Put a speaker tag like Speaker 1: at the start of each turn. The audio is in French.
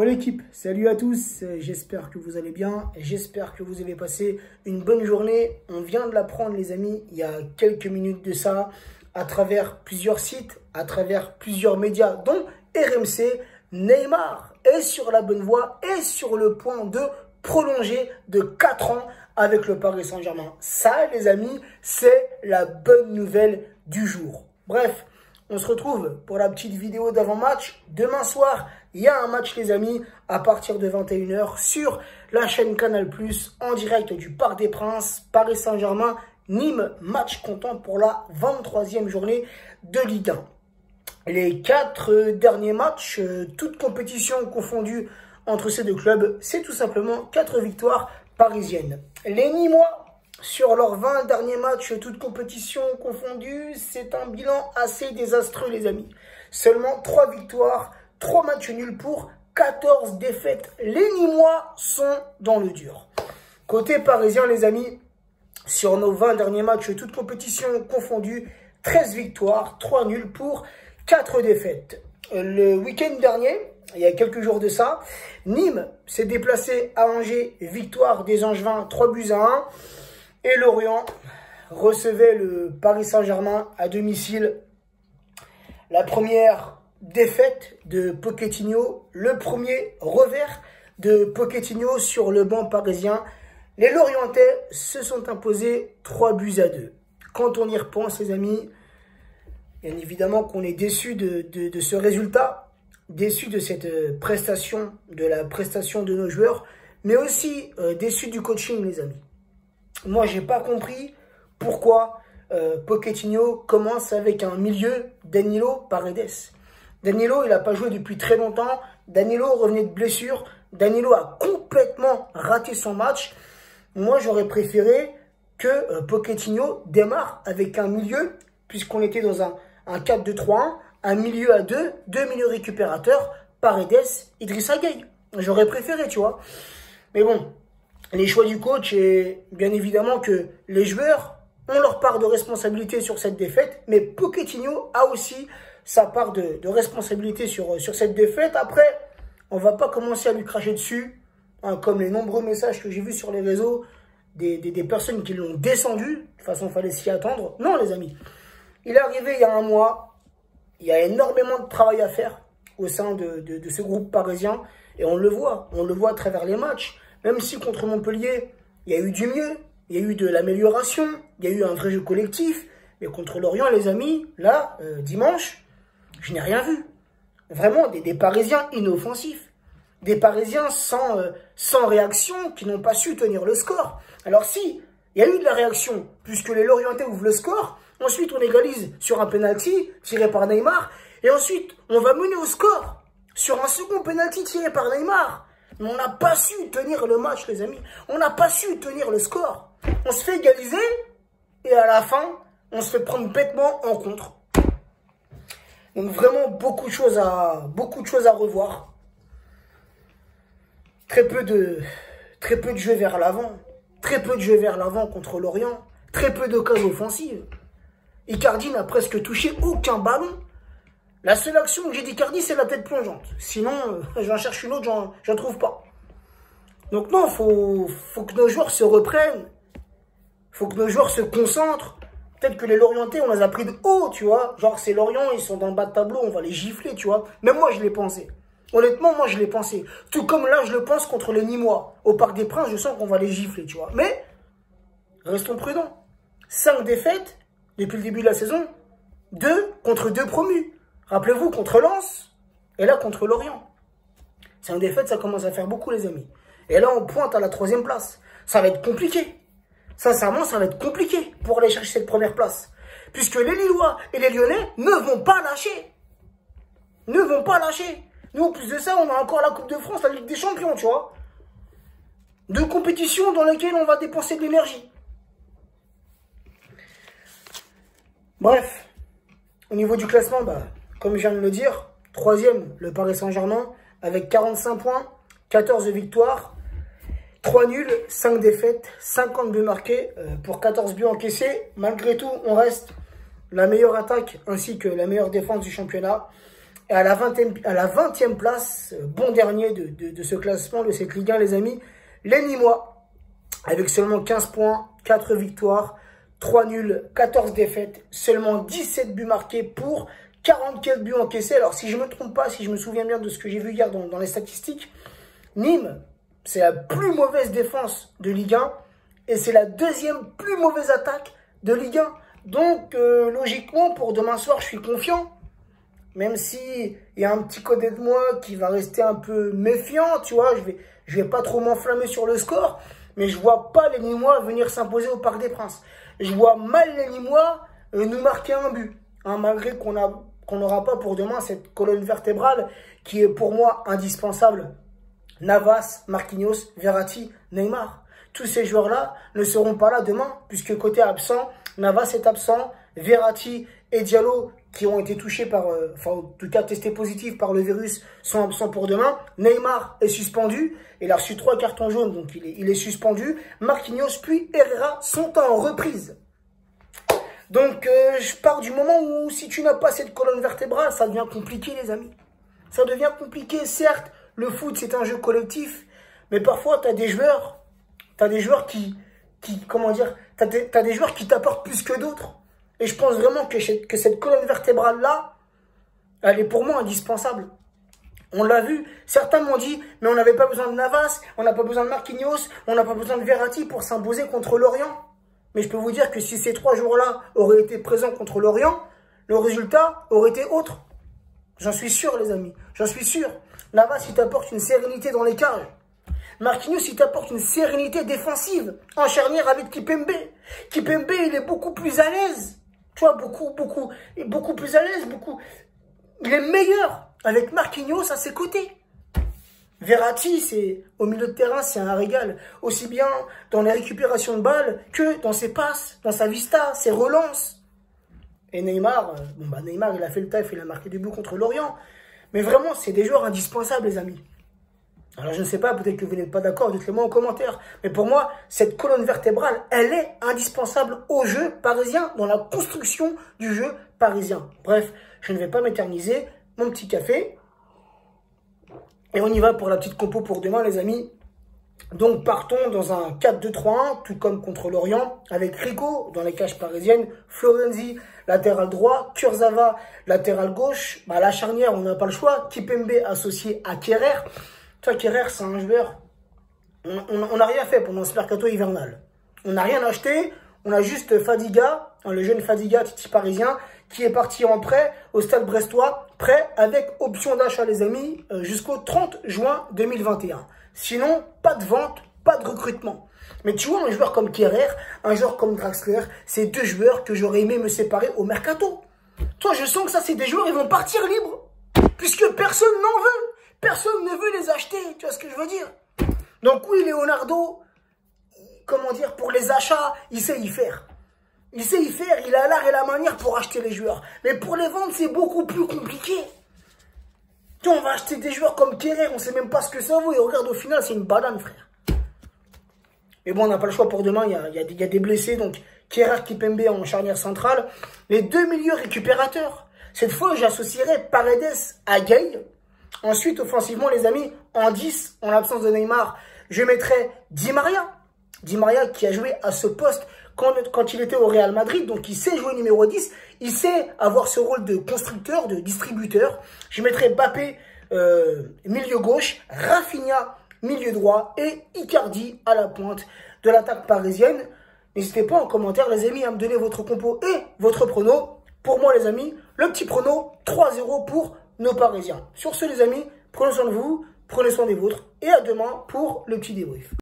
Speaker 1: l'équipe, salut à tous, j'espère que vous allez bien, j'espère que vous avez passé une bonne journée. On vient de l'apprendre les amis, il y a quelques minutes de ça, à travers plusieurs sites, à travers plusieurs médias, dont RMC. Neymar est sur la bonne voie et sur le point de prolonger de 4 ans avec le Paris Saint-Germain. Ça les amis, c'est la bonne nouvelle du jour. Bref, on se retrouve pour la petite vidéo d'avant-match. Demain soir, il y a un match les amis à partir de 21 h sur la chaîne Canal+, en direct du Parc des Princes, Paris Saint-Germain, Nîmes, match comptant pour la 23e journée de Ligue 1. Les 4 derniers matchs, toutes compétitions confondues entre ces deux clubs, c'est tout simplement 4 victoires parisiennes. Les Nîmois, sur leurs 20 derniers matchs, toutes compétitions confondues, c'est un bilan assez désastreux les amis. Seulement 3 victoires, 3 matchs nuls pour 14 défaites. Les Nîmois sont dans le dur. Côté parisien les amis, sur nos 20 derniers matchs, toutes compétitions confondues, 13 victoires, 3 nuls pour 4 défaites. Le week-end dernier, il y a quelques jours de ça, Nîmes s'est déplacé à Angers, victoire des Angevins, 3-1. Et Lorient recevait le Paris Saint-Germain à domicile. La première défaite de Pochettino, le premier revers de Pochettino sur le banc parisien. Les Lorientais se sont imposés 3-2. Quand on y repense les amis, bien évidemment qu'on est déçu de ce résultat, déçu de cette prestation, de la prestation de nos joueurs, mais aussi déçu du coaching les amis. Moi, j'ai pas compris pourquoi Pochettino commence avec un milieu Danilo Paredes. Danilo, il n'a pas joué depuis très longtemps. Danilo revenait de blessure. Danilo a complètement raté son match. Moi, j'aurais préféré que Pochettino démarre avec un milieu, puisqu'on était dans un 4-2-3-1, un milieu à deux milieux récupérateurs, Paredes, Idrissa Gueye. J'aurais préféré, tu vois. Mais bon, les choix du coach et bien évidemment que les joueurs ont leur part de responsabilité sur cette défaite, mais Pochettino a aussi sa part de responsabilité sur cette défaite. Après, on va pas commencer à lui cracher dessus, hein, comme les nombreux messages que j'ai vus sur les réseaux, des personnes qui l'ont descendu. De toute façon, il fallait s'y attendre. Non les amis, il est arrivé il y a un mois, il y a énormément de travail à faire au sein de ce groupe parisien, et on le voit à travers les matchs. Même si contre Montpellier, il y a eu du mieux, il y a eu de l'amélioration, il y a eu un vrai jeu collectif. Mais contre Lorient, les amis, là, dimanche, je n'ai rien vu. Vraiment, des Parisiens inoffensifs. Des Parisiens sans réaction, qui n'ont pas su tenir le score. Alors si, il y a eu de la réaction, puisque les Lorientais ouvrent le score. Ensuite, on égalise sur un penalty tiré par Neymar. Et ensuite, on va mener au score sur un second penalty tiré par Neymar. Mais on n'a pas su tenir le match, les amis. On n'a pas su tenir le score. On se fait égaliser et à la fin, on se fait prendre bêtement en contre. Donc vraiment, beaucoup de choses à revoir. Très peu de jeux vers l'avant. Très peu de jeux vers l'avant contre Lorient. Très peu d'occasions offensives. Icardi n'a presque touché aucun ballon. La seule action que j'ai d'Icardi, c'est la tête plongeante. Sinon, j'en cherche une autre, j'en trouve pas. Donc non, faut que nos joueurs se reprennent. Faut que nos joueurs se concentrent. Peut-être que les Lorientais, on les a pris de haut, tu vois. Genre, c'est Lorient, ils sont dans le bas de tableau, on va les gifler, tu vois. Même moi, je l'ai pensé. Honnêtement, moi, je l'ai pensé. Tout comme là, je le pense contre les Nîmois. Au Parc des Princes, je sens qu'on va les gifler, tu vois. Mais, restons prudents. 5 défaites depuis le début de la saison. 2 contre 2 promus. Rappelez-vous, contre Lens, et là, contre Lorient. 5 défaites, ça commence à faire beaucoup, les amis. Et là, on pointe à la 3e place. Ça va être compliqué. Sincèrement, ça va être compliqué pour aller chercher cette première place. Puisque les Lillois et les Lyonnais ne vont pas lâcher. Ne vont pas lâcher. Nous, en plus de ça, on a encore la Coupe de France, la Ligue des Champions, tu vois. 2 compétitions dans lesquelles on va dépenser de l'énergie. Bref, au niveau du classement, comme je viens de le dire, 3e, le Paris Saint-Germain, avec 45 points, 14 victoires, 3 nuls, 5 défaites, 50 buts marqués pour 14 buts encaissés. Malgré tout, on reste la meilleure attaque ainsi que la meilleure défense du championnat. Et à la 20e place, bon dernier de ce classement, de cette Ligue 1, les amis, les Nîmois, avec seulement 15 points, 4 victoires, 3 nuls, 14 défaites, seulement 17 buts marqués pour 44 buts encaissés. Alors, si je ne me trompe pas, si je me souviens bien de ce que j'ai vu hier dans les statistiques, Nîmes, c'est la plus mauvaise défense de Ligue 1 et c'est la deuxième plus mauvaise attaque de Ligue 1. Donc, logiquement, pour demain soir, je suis confiant. Même si il y a un petit côté de moi qui va rester un peu méfiant, tu vois, je vais pas trop m'enflammer sur le score, mais je vois pas les Nîmois venir s'imposer au Parc des Princes. Je vois mal les Nîmois nous marquer un but, hein, malgré qu'on n'aura pas pour demain cette colonne vertébrale qui est pour moi indispensable. Navas, Marquinhos, Verratti, Neymar. Tous ces joueurs-là ne seront pas là demain, puisque côté absent, Navas est absent, Verratti et Diallo, qui ont été touchés par, enfin en tout cas testés positifs par le virus, sont absents pour demain. Neymar est suspendu, il a reçu 3 cartons jaunes, donc il est suspendu. Marquinhos puis Herrera sont en reprise. Donc je pars du moment où si tu n'as pas cette colonne vertébrale, ça devient compliqué les amis. Ça devient compliqué, certes, le foot c'est un jeu collectif, mais parfois tu as des joueurs qui comment dire, t'as des joueurs qui t'apportent plus que d'autres. Et je pense vraiment que cette colonne vertébrale-là, elle est pour moi indispensable. On l'a vu, certains m'ont dit, mais on n'avait pas besoin de Navas, on n'a pas besoin de Marquinhos, on n'a pas besoin de Verratti pour s'imposer contre Lorient. Mais je peux vous dire que si ces 3 jours-là auraient été présents contre Lorient, le résultat aurait été autre. J'en suis sûr, les amis, j'en suis sûr. Navas, il t'apporte une sérénité dans les cages. Marquinhos, il t'apporte une sérénité défensive en charnière avec Kimpembe. Kimpembe, il est beaucoup plus à l'aise. Tu vois, beaucoup plus à l'aise, il est meilleur avec Marquinhos à ses côtés. Verratti, au milieu de terrain, c'est un régal. Aussi bien dans les récupérations de balles que dans ses passes, dans sa vista, ses relances. Et Neymar, Neymar, il a fait le taf, il a marqué des buts contre Lorient. Mais vraiment, c'est des joueurs indispensables, les amis. Alors, je ne sais pas, peut-être que vous n'êtes pas d'accord, dites-le moi en commentaire. Mais pour moi, cette colonne vertébrale, elle est indispensable au jeu parisien, dans la construction du jeu parisien. Bref, je ne vais pas m'éterniser. Mon petit café. Et on y va pour la petite compo pour demain, les amis. Donc, partons dans un 4-2-3-1, tout comme contre Lorient, avec Rico dans les cages parisiennes, Florenzi, latéral droit, Kurzawa, latéral gauche. La charnière, on n'a pas le choix. Kimpembe associé à Kerrer. Toi, Kerrer, c'est un joueur. On n'a rien fait pendant ce mercato hivernal. On n'a rien acheté. On a juste Fadiga, le jeune Fadiga, Titi parisien, qui est parti en prêt au Stade Brestois, prêt avec option d'achat, les amis, jusqu'au 30 juin 2021. Sinon, pas de vente, pas de recrutement. Mais tu vois, un joueur comme Kerrer, un joueur comme Draxler, c'est 2 joueurs que j'aurais aimé me séparer au mercato. Toi, je sens que ça, c'est des joueurs, ils vont partir libres, puisque personne n'en veut. Personne ne veut les acheter, tu vois ce que je veux dire? Donc oui, Leonardo, comment dire, pour les achats, il sait y faire. Il sait y faire, il a l'art et la manière pour acheter les joueurs. Mais pour les vendre, c'est beaucoup plus compliqué. Tu vois, on va acheter des joueurs comme Kerrer, on ne sait même pas ce que ça vaut. Et regarde, au final, c'est une banane, frère. Mais bon, on n'a pas le choix pour demain, il y a des blessés. Donc, Kerrer, Kimpembe en charnière centrale. Les 2 milieux récupérateurs. Cette fois, j'associerai Paredes à Gay. Ensuite, offensivement, les amis, en 10, en l'absence de Neymar, je mettrai Di Maria. Di Maria qui a joué à ce poste quand il était au Real Madrid. Donc, il sait jouer numéro 10. Il sait avoir ce rôle de constructeur, de distributeur. Je mettrai Mbappé, milieu gauche, Rafinha, milieu droit et Icardi à la pointe de l'attaque parisienne. N'hésitez pas en commentaire, les amis, à me donner votre compo et votre prono. Pour moi, les amis, le petit prono, 3-0 pour nos Parisiens. Sur ce, les amis, prenez soin de vous, prenez soin des vôtres et à demain pour le petit débrief.